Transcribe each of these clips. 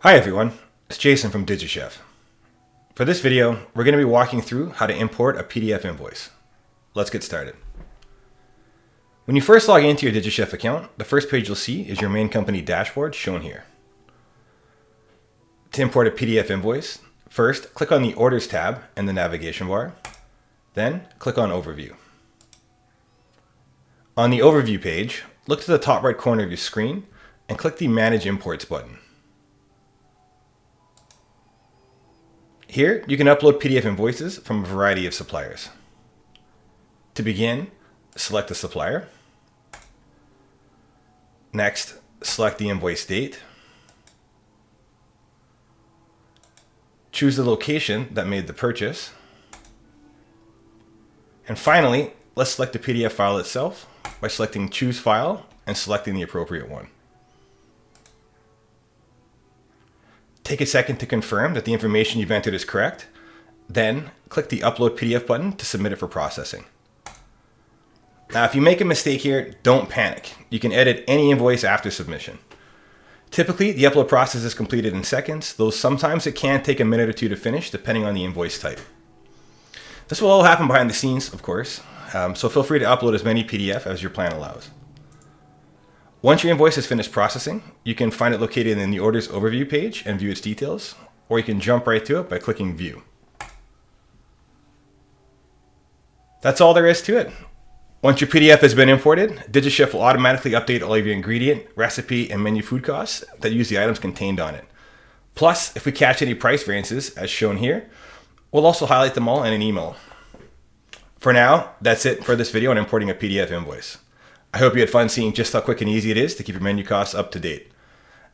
Hi everyone, it's Jason from DigiChef. For this video, we're going to be walking through how to import a PDF invoice. Let's get started. When you first log into your DigiChef account, the first page you'll see is your main company dashboard shown here. To import a PDF invoice, first click on the Orders tab in the navigation bar, then click on Overview. On the Overview page, look to the top right corner of your screen and click the Manage Imports button. Here, you can upload PDF invoices from a variety of suppliers. To begin, select the supplier. Next, select the invoice date. Choose the location that made the purchase. And finally, let's select the PDF file itself by selecting Choose File and selecting the appropriate one. Take a second to confirm that the information you've entered is correct. Then click the Upload PDF button to submit it for processing. Now, if you make a mistake here, don't panic. You can edit any invoice after submission. Typically, the upload process is completed in seconds, though sometimes it can take a minute or two to finish, depending on the invoice type. This will all happen behind the scenes, of course, so feel free to upload as many PDF as your plan allows. Once your invoice is finished processing, you can find it located in the Orders Overview page and view its details, or you can jump right to it by clicking View. That's all there is to it. Once your PDF has been imported, DigiChef will automatically update all of your ingredient, recipe, and menu food costs that use the items contained on it. Plus, if we catch any price variances, as shown here, we'll also highlight them all in an email. For now, that's it for this video on importing a PDF invoice. I hope you had fun seeing just how quick and easy it is to keep your menu costs up to date.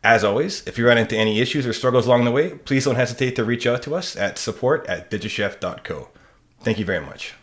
As always, if you run into any issues or struggles along the way, please don't hesitate to reach out to us at support@digichef.co. Thank you very much.